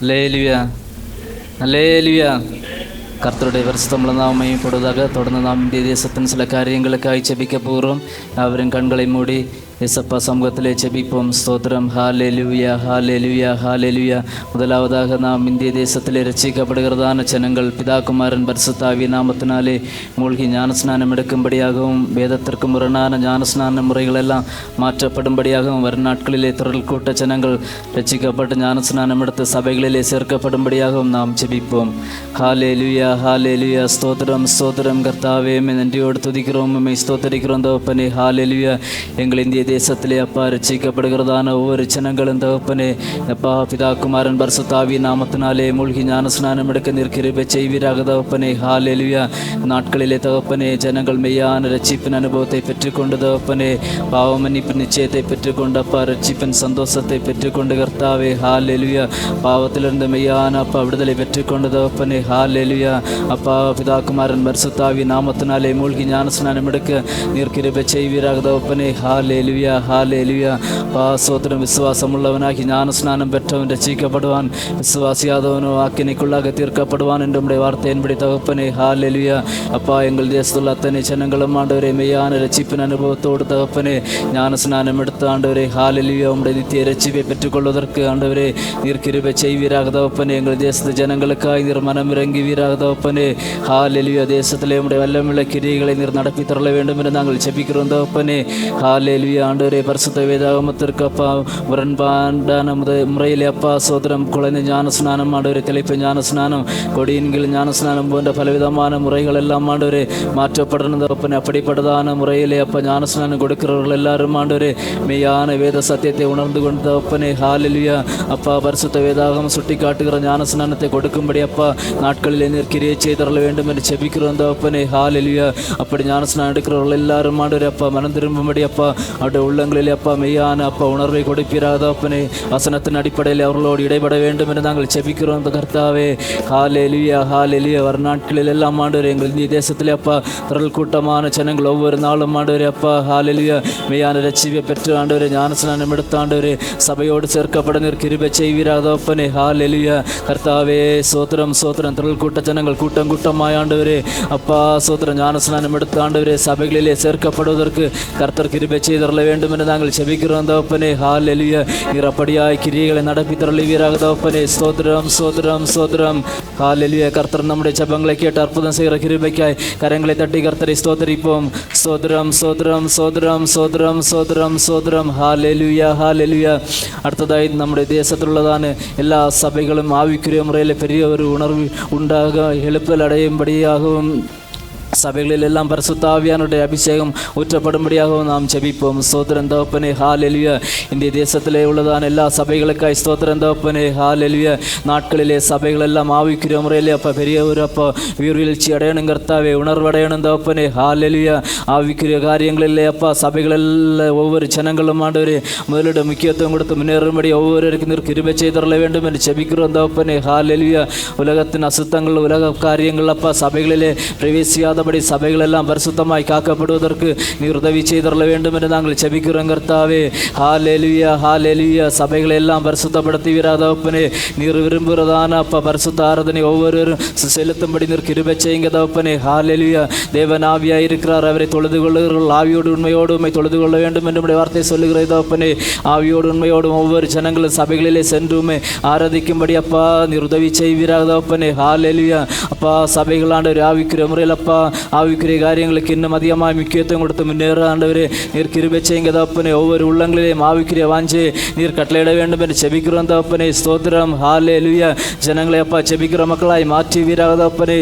Hallelujah, hallelujah. கர்த்தருடைய பரிசுத்தமுள்ள நாமமைப்படுவதாக. தொடர்ந்து நாம் இந்திய தேசத்தின் சில காரியங்களுக்காய் செபிக்க போகிறோம். அவரின் கண்களை மூடி இயேசப்பா சமூகத்திலே செபிப்போம். ஸ்தோத்திரம். ஹல்லேலூயா, ஹல்லேலூயா, ஹல்லேலூயா. முதலாவதாக நாம் இந்திய தேசத்திலே ரட்சிக்கப்படுகிறதான ஜனங்கள் பிதாகுமாரன் பரிசுத்த ஆவியின் நாமத்தினாலே மூழ்கி ஞானஸ்நானம் எடுக்கும்படியாகவும் வேதத்திற்கு முரணான ஞானஸ்நான முறைகளெல்லாம் மாற்றப்படும்படியாகவும் வரும் நாட்களிலே திரள் கூட்ட ஜனங்கள் ரட்சிக்கப்பட்டு ஞானஸ்நானம் எடுத்து சபைகளிலே சேர்க்கப்படும்படியாகவும் நாம் செபிப்போம். ஹல்லேலூயா, ஹல்லேலூயா. ஸ்தோத்திரம், ஸ்தோத்திரம். கர்த்தாவே, நன்றியோடு துதிக்கிறோம், ஸ்தோத்தரிக்கிறோம் தகப்பனே. ஹல்லேலூயா. எங்கள் இந்திய தேசத்திலே அப்பா ரட்சிக்கப்படுகிறதான ஒவ்வொரு ஜனங்களும் தகப்பனே அப்பா பிதாகுமாரன் பரிசுத்த ஆவியின் நாமத்தினாலே மூழ்கி ஞானஸ்நானம் எடுக்க நிற்கிருபை செய்வீராக தகப்பனே. ஹல்லேலூயா. நாட்களிலே தகப்பனே ஜனங்கள் மெய்யான ரட்சிப்பின் அனுபவத்தை பெற்றுக்கொண்டு தகப்பனே பாவ மன்னிப்பு நிச்சயத்தை பெற்றுக்கொண்டு அப்பா ரட்சிப்பின் சந்தோஷத்தை பெற்றுக்கொண்டு கர்த்தாவே ஹல்லேலூயா பாவத்திலிருந்து மெய்யான அப்பா விடுதலை பெற்றுக்கொண்டு தகப்பனே. ஹல்லேலூயா. அப்பா பிதாகுமாரன் பரிசுத்த ஆவியின் நாமத்தினாலே மூழ்கி ஞானஸ்நானம் எடுக்க நிற்கிருபை செய்வீராக தகப்பனே. ஹல்லேலூயா, ஹல்லேலூயா. சோத்திரம். விசுவாசம் உள்ளவனாகி ஞானஸ்நானம் பெற்றவன் ரட்சிக்கப்படுவான், விசுவாசியாதவனோ ஆக்கினைக்குள்ளாக தீர்க்கப்படுவான் என்று உடைய வார்த்தையின்படி தகப்பனே. ஹல்லேலூயா. அப்பா எங்கள் தேசத்துள்ள அத்தனை ஜனங்களும் ஆண்டவரே மெய்யான ரட்சிப்பின் அனுபவத்தோடு தகப்பனே ஞானஸ்நானம் எடுத்து ஆண்டவரே ஹல்லேலூயா உடைய நித்திய ரட்சிப்பை பெற்றுக்கொள்வதற்கு ஆண்டவரே நீர் கிருபை செய்வீராக தகப்பனே. எங்கள் தேசத்து ஜனங்களுக்காக நீர் மனம் இறங்குவீராக தகப்பனே. ஹல்லேலூயா. தேசத்திலே உடைய வல்லமுள்ள கிரியைகளை நீர் நடப்பி தரல வேண்டும் என்று நாங்கள் செபிக்கிறோம் தகப்பனே. ஹல்லேலூயா. ஆண்டவரே பரிசுத்த வேதாகமத்திற்கு அப்பா முரண்பாடான முறையிலே அப்பா சோதரம் குழந்தை ஞானஸ்நானம் ஆண்டவரே தெளிப்பு ஞானஸ்நானம் கொடியின்கள் ஞானஸ்நானம் போன்ற பலவிதமான முறைகள் எல்லாம் ஆண்டவரே மாற்றப்படணும் தகப்பனே. அப்படிப்பட்டதான முறையிலே அப்பா ஞானஸ்நானம் கொடுக்கிறவர்கள் எல்லாரும் ஆண்டவரே மெய்யான வேத சத்தியத்தை உணர்ந்து கொண்டு தகப்பனே. ஹல்லேலூயா. அப்பா பரிசுத்த வேதாகம் சுட்டி காட்டுகிற ஞானஸ்நானத்தை கொடுக்கும்படி அப்பா நாட்களிலே நீர் கிரியை செய்தரல வேண்டும் என்று செபிக்கிறோம் தகப்பனே. ஹல்லேலூயா. அப்படி ஞானஸ்நானம் எடுக்கிறவர்கள் எல்லாரும் ஆண்டவரே அப்பா மனம் திரும்பும்படி அப்பா அவருடைய உள்ளங்களிலே அப்பா மெய்யான அப்பா உணர்வை கொடுப்பீராக தகப்பனே. வசனத்தின் அடிப்படையில் அவர்களோடு இடைபட வேண்டும் என்று நாங்கள் செபிக்கிறோம் கர்த்தாவே. ஹல்லேலூயா, ஹல்லேலூயா. வரும் நாட்களில் எல்லாம் ஆண்டவரே எங்கள் இந்திய தேசத்திலே அப்பா திரள் கூட்டமான ஜனங்கள் ஒவ்வொரு நாளும் ஆண்டவரே அப்பா ஹல்லேலூயா மெய்யான ரட்சிப்பை பெற்று ஆண்டவரே ஞானஸ்நானம் எடுத்து ஆண்டவரே சபையோடு சேர்க்கப்பட நீர் கிருபை செய்வீராக தகப்பனே. ஹல்லேலூயா. கர்த்தாவே சோத்திரம், சோத்திரம். திரள் கூட்ட ஜனங்கள் கூட்டம் கூட்டமாய் ஆண்டவரே அப்பா சோத்திரம் ஞானஸ்நானம் எடுத்து ஆண்டவரே சபைகளிலே சேர்க்கப்படுவதற்கு கர்த்தர் கிருபை செய்தரல வேண்டும் என்று நாங்கள் செபிக்கிறோம் தகப்பனே. ஹல்லேலூயா. நீர் அப்படியாய் கிரியைகளை நடப்பி தரலுவீராக தகப்பனே. ஸ்தோத்திரம், ஸ்தோத்திரம், ஸ்தோத்திரம். ஹல்லேலூயா. கர்த்தர் நம்முடைய ஜெபங்களை கேட்டு அற்புதம் செய்கிற கிருபைக்காய் கரங்களை தட்டி கர்த்தரை ஸ்தோத்தரிப்போம். ஸ்தோத்திரம், ஸ்தோத்திரம், ஸ்தோத்திரம், ஸ்தோத்திரம், ஸ்தோத்திரம், ஸ்தோத்திரம். ஹல்லேலூயா, ஹல்லேலூயா. அடுத்ததாய் நம்முடைய தேசத்தில் உள்ளதான எல்லா சபைகளும் ஆவிக்குரிய முறையில் பெரிய ஒரு உணர்வு உண்டாக எழுப்பல் அடையும்படியாகவும் சபைகளில் எல்லாம் பரிசுத்த ஆவியானுடைய அபிஷேகம் ஊற்றப்படும்படியாகவும் நாம் ஜெபிப்போம். ஸ்தோத்திரம் தகப்பனே. ஹல்லேலூயா. இந்திய தேசத்திலே உள்ளதான எல்லா சபைகளுக்காய் ஸ்தோத்திரம் தகப்பனே. ஹல்லேலூயா. நாட்களிலே சபைகள் எல்லாம் ஆவிக்குரிய முறையிலே அப்பா பெரிய ஒரு அப்பா வீழ்ச்சி அடையணும் கர்த்தாவே உணர்வடையணும் தகப்பனே. ஹல்லேலூயா. ஆவிக்குரிய காரியங்களிலே அப்பா சபைகளில் ஒவ்வொரு ஜனங்களும் ஆண்டவரே முதலிட முக்கியத்துவம் கொடுத்து முன்னேறும்படி ஒவ்வொருவருக்கும் நீர் கிருபை செய்தரல வேண்டும் என்று ஜெபிக்கிறோம் தகப்பனே. ஹல்லேலூயா. உலகத்தின் அசுத்தங்கள் உலக காரியங்கள் அப்பா சபைகளிலே பிரவேசியாத சபைகள் எல்லாம் பரிசுத்தமாய் காக்கப்படுவதற்கு நீர் உதவி செய்தரல வேண்டும் என்று நாங்கள் செபிக்கிறோம் கர்த்தாவே. ஹல்லேலூயா, ஹல்லேலூயா. சபைகளை எல்லாம் பரிசுத்தப்படுத்துவீராக தகப்பனே. நீர் விரும்புகிறதான அப்பா பரிசுத்த ஆராதனை ஒவ்வொருவரும் செலுத்தும்படி நீர் கிருபை செய்யுங்க தகப்பனே. ஹல்லேலூயா. தேவன் ஆவியாய் இருக்கிறார், அவரை தொழுது கொள்ளுகிறவர்கள் ஆவியோடு உண்மையோடு உண்மை தொழுது கொள்ள வேண்டும் என்று வார்த்தை சொல்லுகிறது தகப்பனே. ஆவியோடு உண்மையோடும் ஒவ்வொரு ஜனங்களும் சபைகளிலே சென்றுமே ஆராதிக்கும்படி அப்பா நீர் உதவி செய்வீராக தகப்பனே. ஹல்லேலூயா. அப்பா சபைகள் ஆண்டவர் ஆவிக்குரிய முறையில் அப்பா ஆவிக்குரிய காரியங்களுக்கு இன்னும் அதிகமாக முக்கியத்துவம் கொடுத்து முன்னேற ஆண்டவரே நீர் கிருபை செய்யுங்க தகப்பனே. ஒவ்வொரு உள்ளங்களிலேயும் ஆவிக்குரிய வாஞ்சை நீர் கட்டளையிட வேண்டும் என்று செபிக்கிறோம் தகப்பனே. ஸ்தோத்திரம். ஹல்லேலூயா. ஜனங்களை அப்பா செபிக்கிற மக்களாய் மாற்றுவீராக தகப்பனே.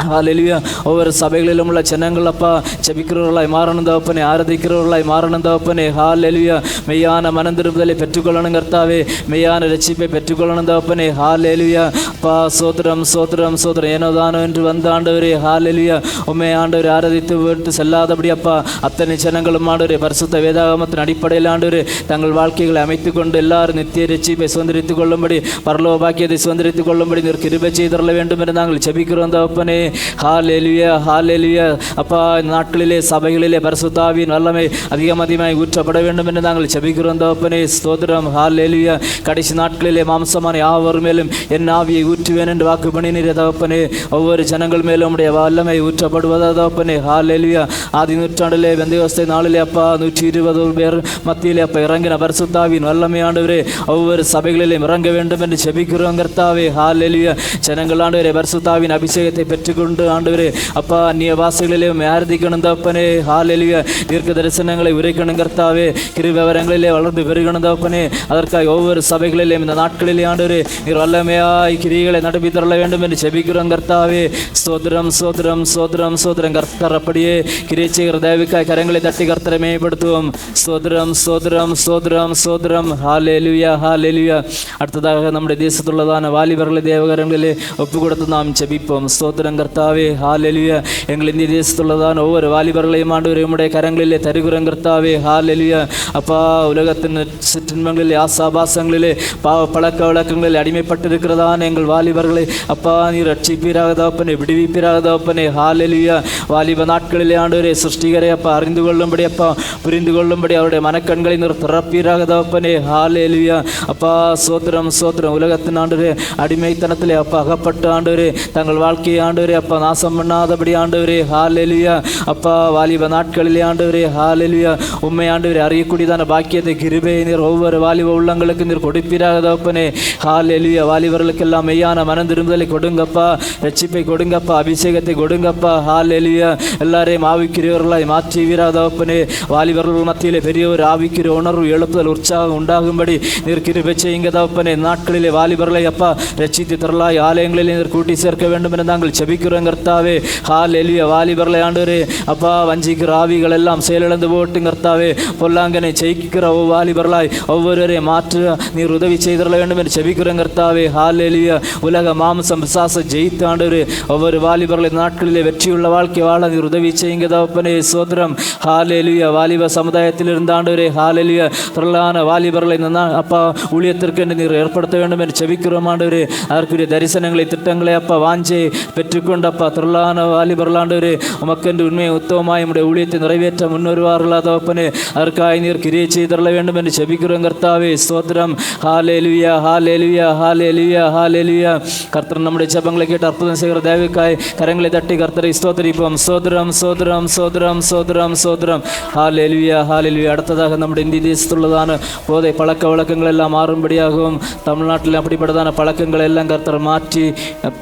ஹல்லேலூயா. ஒவ்வொரு சபைகளிலும் உள்ள ஜனங்கள் அப்பா ஜெபிக்கிறவர்களாய் மாறணும் தகப்பனே, ஆராதிக்கிறவர்களாய் மாறணும் தகப்பனே. ஹல்லேலூயா. மெய்யான மனம் திரும்புதலை பெற்றுக்கொள்ளணும் கர்த்தாவே, மெய்யான ரட்சிப்பை பெற்றுக்கொள்ளணும் தகப்பனே. ஹல்லேலூயா. அப்பா அப்பா சோத்திரம் சோத்திரம் சோத்திரம் ஏனோதானோ என்று வந்த ஆண்டவரே ஹalleluya உம்மை ஆண்டவரே ஆராதித்து விட்டு செல்லாதபடி அப்பா அத்தனை ஜனங்களும் ஆண்டவரே பரிசுத்த வேதாகமத்தின் அடிப்படையில் ஆண்டவரே தங்கள் வாழ்க்கைகளை அமைத்துக் கொண்டு எல்லாரும் நித்திய ரட்சிப்பை சுதந்திரித்துக் கொள்ளும்படி பரலோக பாக்கியத்தை சுதந்திரித்துக் கொள்ளும்படி நீர் கிருபை செய்தருள வேண்டும் என்று நாங்கள் ஜெபிக்கிறோம் தகப்பனே. ஹalleluya ஹalleluya அப்பா இந்த நாட்களிலே சபைகளிலே பரிசுத்த ஆவியின் வல்லமை அதிகமாய் ஊற்றப்பட வேண்டும் என்று நாங்கள் ஜெபிக்கிறோம் தகப்பனே. ஸ்தோத்திரம் ஹalleluya கடைசி நாட்களிலே மாம்சமான யாவர் மேலும் என் ஆவியை ஊற்றுவேன் என்று வாக்கு பண்ணினீரே தகப்பனே. ஒவ்வொரு ஜனங்கள் மேலும் உடைய வல்லமை ஊற்றப்படுவதா தகப்பனே. ஹalleluya ஆதி நூற்றாண்டிலே பெந்தெகோஸ்தே நாளிலே அப்பா 120 பேர் மத்தியிலே அப்பா இறங்கின பரிசுத்த ஆவியின் வல்லமை ஆண்டவரே ஒவ்வொரு சபைகளிலும் இறங்க வேண்டும் என்று ஜெபிக்கிறோம் கர்த்தாவே. ஹalleluya ஜனங்கள் ஆண்டவரே பரிசுத்த ஆவியின் அபிஷேகத்தை பெற்றுக்கொண்டு ஆண்டவரே அப்பா அந்நிய பாஷைகளிலே ஆராதிக்கணும் தகப்பனே. ஹalleluya தீர்க்க தரிசனங்களை உரைக்கணும் கர்த்தாவே. கிருபை வரங்களிலே வளர்ந்து பெருகணும் தகப்பனே. அதற்காக ஒவ்வொரு சபைகளிலும் இந்த நாட்களிலே ஆண்டவரே நீர் வல்லமையாய் கிரியைகளை நடப்பி தரல வேண்டும் என்று ஜெபிக்கிறோம் கர்த்தாவே. ஸ்தோத்திரம் ஸ்தோத்திரம் ஸ்தோத்திரம் ஸ்தோத்திரம் கர்த்தர் அப்படியே கிரியை செய்கிற தேவிக்காய் கரங்களை தட்டி கர்த்தரை மேம்படுத்துவோம். ஸ்தோத்திரம் ஸ்தோத்திரம் ஸ்தோத்திரம் ஸ்தோத்திரம் ஹalleluya ஹalleluya. அடுத்ததாக நம்முடைய தேசத்துள்ளதான வாலிபர்களை தேவகரங்களிலே ஒப்பு கொடுத்து நாம் ஜெபிப்போம். ஸ்தோத்திரம் கர்த்தாவே ஹalleluya. எங்கள் இந்திய தேசத்துள்ளதான ஒவ்வொரு வாலிபர்களையும் ஆண்டவரே உம்முடைய கரங்களிலே தருகிறோம் கர்த்தாவே. ஹalleluya அப்பா உலகத்தின் சிற்றின்பங்களிலே ஆசாபாசங்களிலே பாவ பழக்க வழக்கங்களில் அடிமைப்பட்டிருக்கிறதான எங்கள் வாலிபர்களை அப்பா நீர் ரட்சிப்பீராக தகப்பனே விடுவிப்பீராக தகப்பனே. ஹalleluya வாலிப நாட்களிலே ஆண்டவரே சிருஷ்டிகரை அப்பா அறிந்து கொள்ளும்படி அப்பா புரிந்து கொள்ளும்படி அவருடைய மனக்கண்களை நீர் திறப்பீராக தகப்பனே. ஹalleluya அப்பா சோத்திரம் சோத்திரம் உலகத்தின் ஆண்டவரே அடிமைத்தனத்திலே அப்பா அகப்பட்டு ஆண்டவரே தங்கள் வாழ்க்கையை ஆண்டவரே அப்பா நாசம் பண்ணாதபடி ஆண்டவரே. ஹalleluya அப்பா வாலிப நாட்களிலே ஆண்டவரே ஹalleluya உம்மை ஆண்டவரே அறியக்கூடியதான பாக்கியத்தை கிருபையை நீர் ஒவ்வொரு வாலிப உள்ளங்களுக்கு நீர் கொடுப்பீராக தகப்பனே. ஹalleluya வாலிபர்களுக்கெல்லாம் மெய்யான மனம் திரும்புதலை கொடுங்கப்பா, ரட்சிப்பை கொடுங்கப்பா, அபிஷேகத்தை கொடுங்கப்பா. ஹalleluya எல்லாரையும் ஆவிக்குரியவர்களாய் மாற்றுவீராக தகப்பனே. வாலிபர்கள் மத்தியிலே பெரிய ஒரு ஆவிக்குரிய உணர்வு எழுப்புதல் உற்சாகம் உண்டாகும்படி நீர் கிருபை செய்யுங்க தகப்பனே. நாட்களிலே வாலிபர்களை அப்பா ரட்சித்து தரலாய் ஆலயங்களில் நீர் கூட்டி சேர்க்க வேண்டும் என்று நாங்கள் ஜெபிக்கிறோம் கர்த்தாவே. ஹalleluya வாலிபர்களை ஆண்டவரே அப்பா வஞ்சிக்கிற ஆவிகள் எல்லாம் செயலிழந்து போட்டு கர்த்தாவே பொல்லாங்கனை ஜெயிக்கிற வாலிபர்களாய் ஒவ்வொருவரையும் மாற்ற நீர் உதவி செய்தரல வேண்டும் என்று ஜெபிக்கிறோம் கர்த்தாவே. ஹalleluya உலக மாம்சம் பிசாசை ஜெயித்து ஆண்டவரே ஒவ்வொரு வாலிபர்களை நாட்களிலே வெற்றியுள்ள வாழ்க்கை வாழ நீர் உதவி செய்யுங்க தகப்பனே. சோதரம் ஹalleluya வாலிப சமுதாயத்தில் இருந்த ஆண்டவரே ஹalleluya திரளான வாலிபர்களை அப்பா ஊழியத்திற்கு நீர் ஏற்படுத்த வேண்டும் என்று ஜெபிக்கிறோம் ஆண்டவரே. அதற்குரிய தரிசனங்களை திட்டங்களை அப்பா வாஞ்சை பெற்றுக்கொண்டு அப்பா திரளான வாலிபர்கள் ஆண்டவரே உமக்கென்று உண்மையை உத்தமமாய் நம்முடைய ஊழியத்தை நிறைவேற்ற முன்வருவார்களா தகப்பனே. அதற்காக நீர் கிரியை செய்தரல வேண்டும் என்று ஜெபிக்கிறோம் கர்த்தாவே. ஸ்தோத்திரம் ஹalleluya ஹalleluya ஹalleluya ஹalleluya. கர்த்தர் நம்முடைய ஜெபங்களை கேட்டு அற்புதம் செய்கிற தேவக்காய் கரங்களை தட்டி கர்த்தரை ஸ்தோத்திரிப்போம். சோதரம் சோதரம் சோதரம் சோதரம் சோதரம் ஹalleluya ஹalleluya. அடுத்ததாக நம்முடைய இந்திய தேசத்துள்ளதான போதை பழக்க வழக்கங்கள் எல்லாம் மாறும்படியாகவும் தமிழ்நாட்டில் அப்படிப்பட்டதான பழக்கங்கள் எல்லாம் கர்த்தர் மாற்றி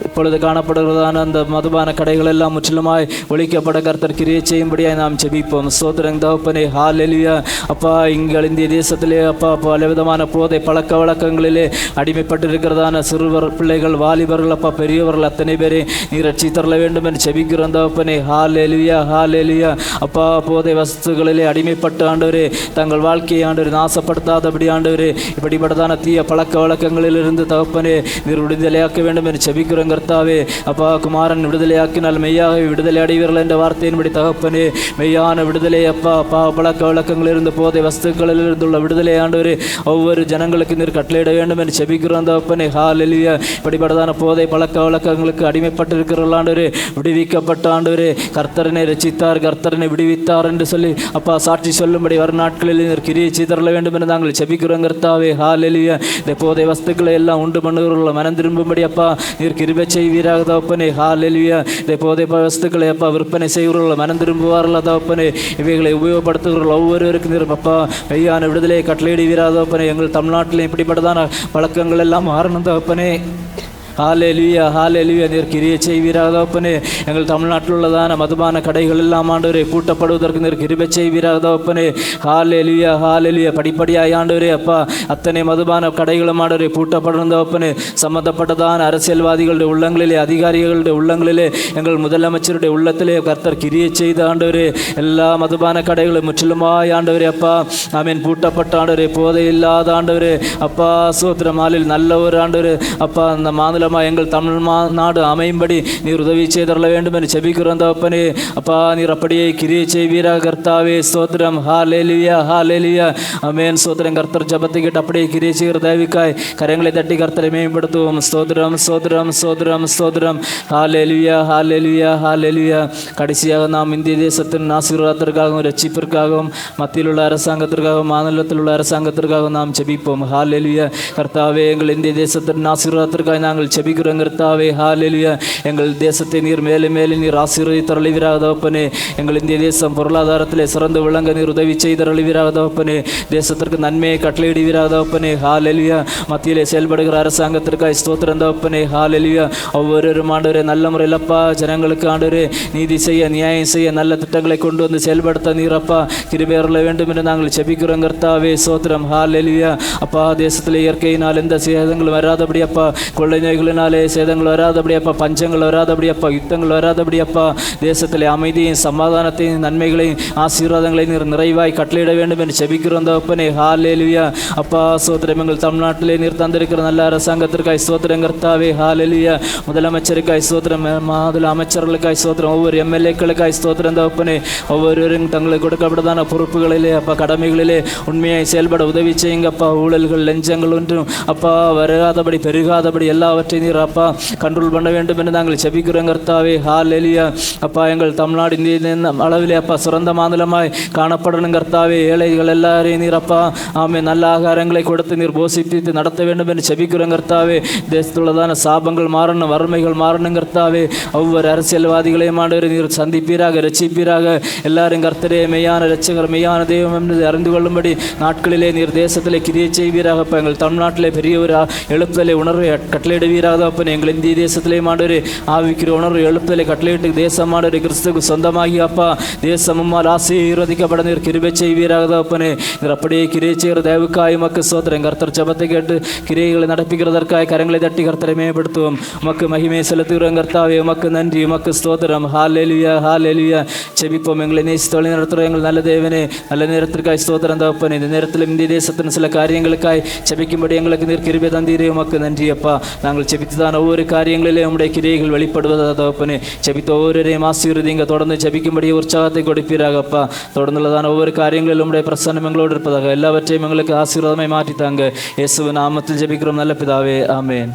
இப்பொழுது காணப்படுகிறதான அந்த மதுபான கடைகள் எல்லாம் முற்றிலுமாய் ஒழிக்கப்பட கர்த்தர் கிரியை செய்யும்படியாக நாம் ஜெபிப்போம். சோதரங் தகப்பனே ஹalleluya. அப்பா எங்கள் இந்திய தேசத்திலே அப்பா பலவிதமான போதை பழக்க வழக்கங்களிலே அடிமைப்பட்டிருக்கிறதான சிறுவர் பிள்ளைகள் வாலிபர்கள் அப்பா பெரியவர்கள் அத்தனை பேரை நீர் ரட்சித்தரல வேண்டும் என்று ஜெபிக்கிறோம் தகப்பனே. ஹalleluya ஹalleluya. அப்பா போதை வஸ்துகளிலே அடிமைப்பட்டு ஆண்டவரே தங்கள் வாழ்க்கையை ஆண்டவரே நாசப்படுத்தாதபடி ஆண்டவரே இப்படிப்பட்டதான தீய பழக்க வழக்கங்களிலிருந்து தகப்பனே நீர் விடுதலையாக்க வேண்டும் என்று ஜெபிக்கிறோம் கர்த்தாவே. அப்பா குமாரன் விடுதலையாக்கினால் மெய்யாக விடுதலை அடைவீர்கள் என்ற வார்த்தையின்படி தகப்பனே மெய்யான விடுதலை அப்பா பழக்க வழக்கங்களிலிருந்து போதை வஸ்துக்களிலிருந்துள்ள விடுதலை ஆண்டவரே ஒவ்வொரு ஜனங்களுக்கு நீர் கட்டளையிட வேண்டும் என்று ஜெபிக்கிறோம் தகப்பனே. ஹalleluya. இப்படிப்பட்டதான போதை பழக்க வழக்கங்களுக்கு அடிமைப்பட்டிருக்கிறவர்கள் ஆண்டவரே விடுவிக்கப்பட்ட ஆண்டவரே கர்த்தரனை ரட்சித்தார் கர்த்தரனை விடுவித்தார் என்று சொல்லி அப்பா சாட்சி சொல்லும்படி வரும் நாட்களில் நீர் கிரியை செய்தரல வேண்டும் என்று நாங்கள் ஜெபிக்கிறோம் கர்த்தாவே. ஹalleluya. இந்த போதை வஸ்துக்களை எல்லாம் உண்டு பண்ணுகிறவர்கள் மனம் திரும்பும்படி அப்பா நீர் கிருபை செய்வீராக தகப்பனே. ஹalleluya. இந்த போதை வஸ்துக்களை அப்பா விற்பனை செய்கிறவர்கள் மனம் திரும்புவார்கள் தகப்பனே. இவைகளை உபயோகப்படுத்துகிறவர்கள் ஒவ்வொருவருக்கும் நீர் அப்பா மெய்யான விடுதலையை கட்டளையிடுவீராக தகப்பனே. எங்கள் தமிழ்நாட்டில் இப்படிப்பட்டதான பழக்கங்கள் எல்லாம் மாறணும் தகப்பனே. ஹalleluya ஹalleluya. நீர் கிரியை செய்வீராக தகப்பனே. எங்கள் தமிழ்நாட்டில் உள்ளதான மதுபான கடைகள் எல்லாம் ஆண்டவரே பூட்டப்படுவதற்கு நீர் கிருபை செய்வீராக தகப்பனே. ஹalleluya ஹalleluya. படிப்படியாய் ஆண்டவரே அப்பா அத்தனை மதுபான கடைகளும் ஆண்டவரே பூட்டப்படணும் தகப்பனே. சம்பந்தப்பட்டதான அரசியல்வாதிகளுடைய உள்ளங்களிலே அதிகாரிகளுடைய உள்ளங்களிலே எங்கள் முதலமைச்சருடைய உள்ளத்திலே கர்த்தர் கிரியை செய்த ஆண்டவரே எல்லா மதுபான கடைகளும் முற்றிலுமாய் ஆண்டவரே அப்பா ஆமீன் பூட்டப்பட்ட ஆண்டவரே போதை இல்லாத ஆண்டவரே அப்பா சோத்திரம் நாளில் நல்ல ஒரு ஆண்டவரே அப்பா அந்த மாநில மாநிலமாக எங்கள் நாடு அமையும்படி நீர் உதவி செய்தரல வேண்டும் என்று செபிக்கிறோம் தகப்பனே. அப்பா நீர் அப்படியே கிரியை செய்வீராக கர்த்தாவே. ஸ்தோத்திரம். ஹல்லேலூயா ஹல்லேலூயா. ஆமென். ஸ்தோத்திரம். கர்த்தர் ஜெபத்தை கேட்டு அப்படியே கிரியை செய்கிற தயவுக்காய் கரங்களை தட்டி கர்த்தரை மேம்படுத்துவோம். ஸ்தோத்திரம் ஸ்தோத்திரம் ஸ்தோத்திரம் ஸ்தோத்திரம். ஹல்லேலூயா ஹல்லேலூயா ஹல்லேலூயா. கடைசியாக நாம் இந்திய தேசத்தின் ஆசீர்வாதத்திற்காகவும் ரட்சிப்பிற்காகவும் மத்தியில் உள்ள அரசாங்கத்திற்காகவும் மாநிலத்தில் உள்ள அரசாங்கத்திற்காகவும் நாம் ஜெபிப்போம். ஹல்லேலூயா. கர்த்தாவே எங்கள் இந்திய தேசத்தின் ஆசீர்வாதத்திற்காக நாங்கள் ஜெபிக்கிறோம் கர்த்தாவே. ஹல்லேலூயா. எங்கள் தேசத்தை நீர் மேலே மேலே நீர் ஆசீர்வதித்தருளுவீராக தகப்பனே. எங்கள் இந்திய தேசம் பொருளாதாரத்திலே சிறந்து விளங்க நீர் உதவி செய்தருளுவீராக தகப்பனே. தேசத்திற்கு நன்மையை கட்டளையிடுவீராக தகப்பனே. ஹல்லேலூயா. மத்தியிலே செயல்படுகிற அரசாங்கத்திற்காக ஸ்தோத்திரம் தகப்பனே. ஹல்லேலூயா. ஒவ்வொருவரும் ஆண்டவரே நல்ல முறையில் அப்பா ஜனங்களுக்கு ஆண்டவரே நீதி செய்ய நியாயம் செய்ய நல்ல திட்டங்களை கொண்டு வந்து செயல்படுத்த நீரப்பா கிருபை அருள வேண்டும் என்று நாங்கள் ஜெபிக்கிறோம் கர்த்தாவே. ஸ்தோத்திரம். ஹல்லேலூயா. அப்பா தேசத்தில் இயற்கையினால் எந்த சேதங்களும் வராதபடி அப்பா, கொள்ளை நோய்களினாலே சேதங்கள் வராதபடி அப்பா, பஞ்சங்கள் வராதபடி அப்பா, யுத்தங்கள் வராதபடி அப்பா, தேசத்தில் அமைதியும் சமாதானத்தையும் நன்மைகளையும் ஆசீர்வாதங்களையும் நீர் நிறைவாய் கட்டளையிட வேண்டும் என்று ஜெபிக்கிறோம் தகப்பனே. ஹல்லேலூயா. அப்பா ஸ்தோத்திரம். எங்கள் தமிழ்நாட்டிலே நீர் தந்திருக்கிற நல்ல அரசாங்கத்திற்காய் ஸ்தோத்திரம் கர்த்தாவே. ஹல்லேலூயா. முதலமைச்சருக்காய் ஸ்தோத்திரம், மாநில அமைச்சர்களுக்காய் ஸ்தோத்திரம், ஒவ்வொரு எம்எல்ஏக்களுக்காய் ஸ்தோத்திரம் தகப்பனே. ஒவ்வொருவரும் தங்களுக்கு கொடுக்கப்பட்டதான பொறுப்புகளிலே அப்பா கடமைகளிலே உண்மையாய் செயல்பட உதவி செய்யுங்கப்பா. ஊழல்கள் லஞ்சங்கள் ஒன்றும் அப்பா வராதபடி பெருகாதபடி எல்லாவற்றையும் நீர் அப்பா கண்ட்ரோல் பண்ண வேண்டும் என்று நாங்கள் ஜெபிக்கிறோம் கர்த்தாவே. ஹல்லேலூயா. அப்பா எங்கள் தமிழ்நாடு இந்திய அளவிலே அப்பா சிறந்த மாநிலமாய் காணப்படணும் கர்த்தாவே. ஏழைகள் எல்லாரையும் நீர் அப்பா ஆமே நல்ல ஆகாரங்களை கொடுத்து நீர் போஷிப்பித்து நடத்த வேண்டும் என்று ஜெபிக்கிறோம் கர்த்தாவே. தேசத்துள்ளதான சாபங்கள் மாறணும், வறுமைகள் மாறணும் கர்த்தாவே. ஒவ்வொரு அரசியல்வாதிகளையும் ஆண்டவரே நீர் சந்திப்பீராக ரட்சிப்பீராக. எல்லாரும் கர்த்தரே மெய்யான இரட்சகர் மெய்யான தெய்வம் என்று அறிந்து கொள்ளும்படி நாட்களிலே நீர் தேசத்திலே கிரியை செய்வீராக. இப்போ எங்கள் தமிழ்நாட்டிலே பெரிய ஒரு எழுப்புதலை உணர்வை கட்டளையிடுவீராக. அப்போ எங்கள் இந்திய தேசத்திலே ஆண்டவரே ஆவிக்கிற உணர்வு எழுப்புதலை கட்டளையிட்டு தேசம் ஆண்டவரே கிறிஸ்துவுக்கு சொந்தமாகி அப்பா தேசமும்மால் ஆசீர்வதிக்கப்பட நீர் கிருபை செய்வீராக. அப்பனே நீர் அப்படியே கிரியை செய்கிற தயவுக்காய் உமக்கு ஸ்தோத்திரம். கர்த்தர் ஜெபத்தை கேட்டு கிரியைகளை நடப்பிக்கிறதற்காய் கரங்களை தட்டி கர்த்தரை மேம்படுத்துவோம். உமக்கு மகிமை செலுத்துகிறோம் கர்த்தாவே. உமக்கு நன்றி, உமக்கு ஸ்தோத்திரம். ஹல்லேலூயா ஹல்லேலூயா. செபிப்போம். எங்களை நேசித்தொழி நடத்துகிற எங்கள் நல்ல தேவனே, நல்ல நேரத்திற்காய் ஸ்தோத்திரம் தகப்பனே. இந்த நேரத்தில் இந்திய தேசத்தின் சில காரியங்களுக்காய் செபிக்கும்படி எங்களுக்கு நீர் கிருபை தந்தீரே. உமக்கு நன்றி அப்பா. நாங்கள் செபித்துதான் ஒவ்வொரு காரியங்களிலே உம்முடைய கிரியைகள் வெளிப்படுவதாக தகப்பனே. செபித்த ஒவ்வொருவரையும் ஆசீர்வதிங்க. தொடர்ந்து செபிக்கும்படி உற்சாகத்தை கொடுப்பீராக அப்பா. தொடர்ந்துள்ளதான ஒவ்வொரு காரியங்களிலும் உம்முடைய பிரசன்னம் எங்களோடு இருப்பதாக எல்லாவற்றையும் எங்களுக்கு ஆசீர்வாதமாய் மாற்றித்தாங்க. இயேசுவின் நாமத்தில் ஜெபிக்கிறோம் நல்ல பிதாவே. ஆமென்.